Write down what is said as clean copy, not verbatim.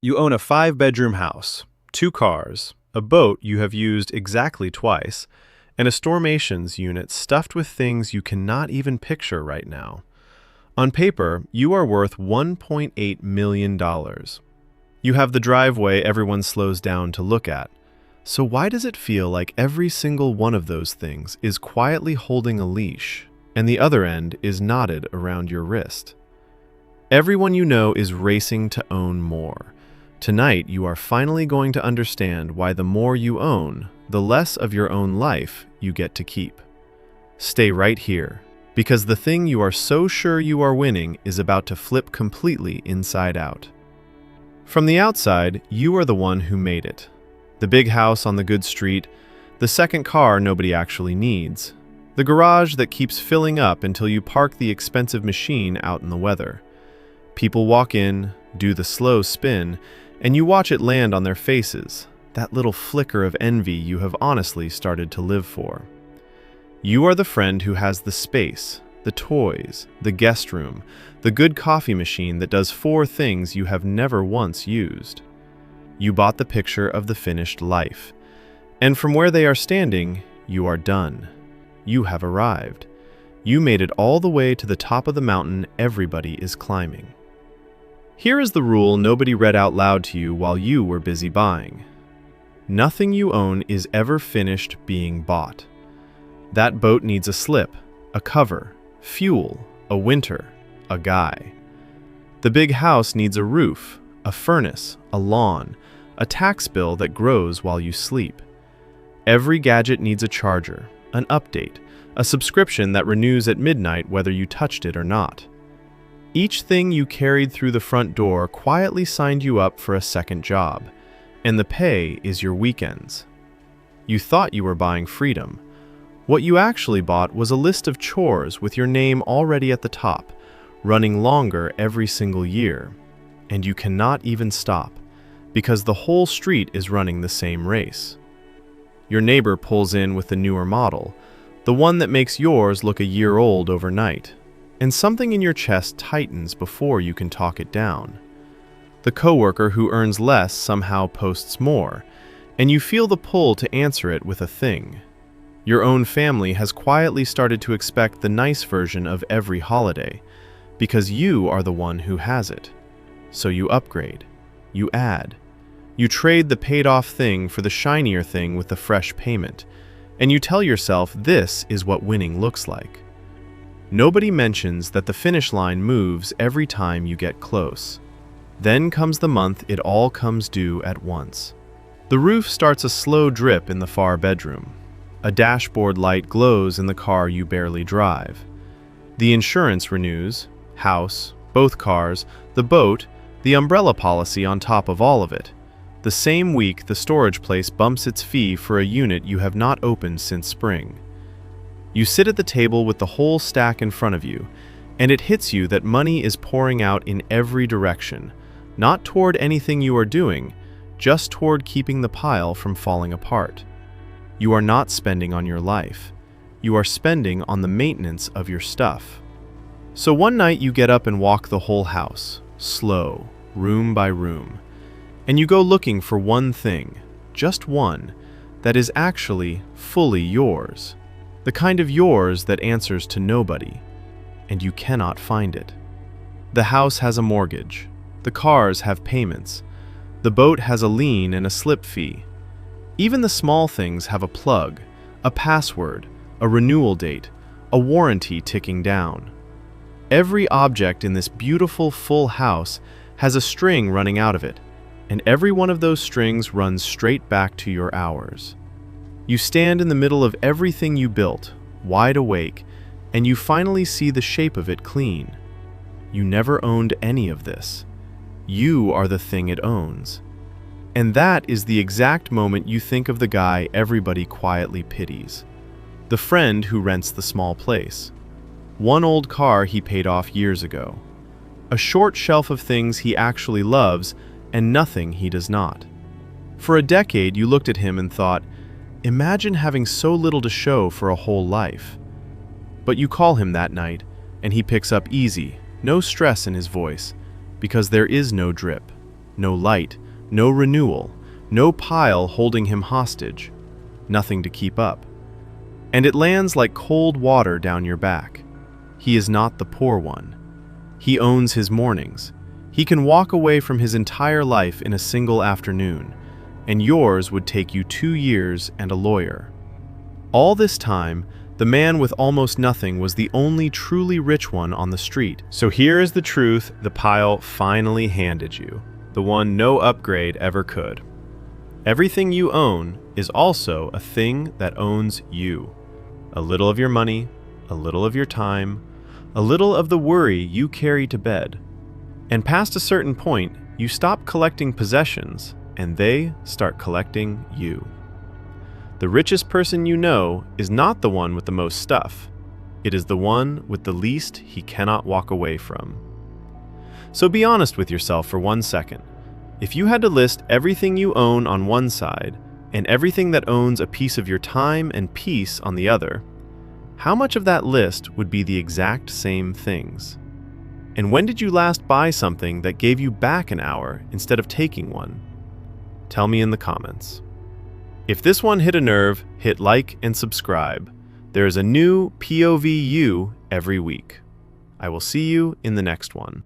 You own a 5-bedroom house, 2 cars, a boat you have used exactly twice, and a stormations unit stuffed with things you cannot even picture right now. On paper, you are worth $1.8 million. You have the driveway everyone slows down to look at. So why does it feel like every single one of those things is quietly holding a leash, and the other end is knotted around your wrist? Everyone you know is racing to own more. Tonight, you are finally going to understand why the more you own, the less of your own life you get to keep. Stay right here, because the thing you are so sure you are winning is about to flip completely inside out. From the outside, you are the one who made it. The big house on the good street, the second car nobody actually needs, the garage that keeps filling up until you park the expensive machine out in the weather. People walk in, do the slow spin, and you watch it land on their faces, that little flicker of envy you have honestly started to live for. You are the friend who has the space, the toys, the guest room, the good coffee machine that does 4 things you have never once used. You bought the picture of the finished life, and from where they are standing, you are done. You have arrived. You made it all the way to the top of the mountain everybody is climbing. Here is the rule nobody read out loud to you while you were busy buying. Nothing you own is ever finished being bought. That boat needs a slip, a cover, fuel, a winter, a guy. The big house needs a roof, a furnace, a lawn, a tax bill that grows while you sleep. Every gadget needs a charger, an update, a subscription that renews at midnight whether you touched it or not. Each thing you carried through the front door quietly signed you up for a second job, and the pay is your weekends. You thought you were buying freedom. What you actually bought was a list of chores with your name already at the top, running longer every single year. And you cannot even stop, because the whole street is running the same race. Your neighbor pulls in with the newer model, the one that makes yours look a year old overnight, and something in your chest tightens before you can talk it down. The coworker who earns less somehow posts more, and you feel the pull to answer it with a thing. Your own family has quietly started to expect the nice version of every holiday, because you are the one who has it. So you upgrade, you add, you trade the paid-off thing for the shinier thing with the fresh payment, and you tell yourself this is what winning looks like. Nobody mentions that the finish line moves every time you get close. Then comes the month it all comes due at once. The roof starts a slow drip in the far bedroom. A dashboard light glows in the car you barely drive. The insurance renews, house, both cars, the boat, the umbrella policy on top of all of it. The same week the storage place bumps its fee for a unit you have not opened since spring. You sit at the table with the whole stack in front of you, and it hits you that money is pouring out in every direction, not toward anything you are doing, just toward keeping the pile from falling apart. You are not spending on your life. You are spending on the maintenance of your stuff. So one night you get up and walk the whole house, slow, room by room, and you go looking for one thing, just one, that is actually fully yours. The kind of yours that answers to nobody, and you cannot find it. The house has a mortgage. The cars have payments. The boat has a lien and a slip fee. Even the small things have a plug, a password, a renewal date, a warranty ticking down. Every object in this beautiful full house has a string running out of it, and every one of those strings runs straight back to your hours. You stand in the middle of everything you built, wide awake, and you finally see the shape of it clean. You never owned any of this. You are the thing it owns. And that is the exact moment you think of the guy everybody quietly pities. The friend who rents the small place. One old car he paid off years ago. A short shelf of things he actually loves and nothing he does not. For a decade you looked at him and thought, imagine having so little to show for a whole life. But you call him that night, and he picks up easy, no stress in his voice, because there is no drip, no light, no renewal, no pile holding him hostage, nothing to keep up. And it lands like cold water down your back. He is not the poor one. He owns his mornings. He can walk away from his entire life in a single afternoon, and yours would take you 2 years and a lawyer. All this time, the man with almost nothing was the only truly rich one on the street. So here is the truth the pile finally handed you, the one no upgrade ever could. Everything you own is also a thing that owns you. A little of your money, a little of your time, a little of the worry you carry to bed. And past a certain point, you stop collecting possessions, and they start collecting you. The richest person you know is not the one with the most stuff. It is the one with the least he cannot walk away from. So be honest with yourself for 1 second. If you had to list everything you own on one side and everything that owns a piece of your time and peace on the other, how much of that list would be the exact same things? And when did you last buy something that gave you back an hour instead of taking one? Tell me in the comments. If this one hit a nerve, hit like and subscribe. There is a new POV every week. I will see you in the next one.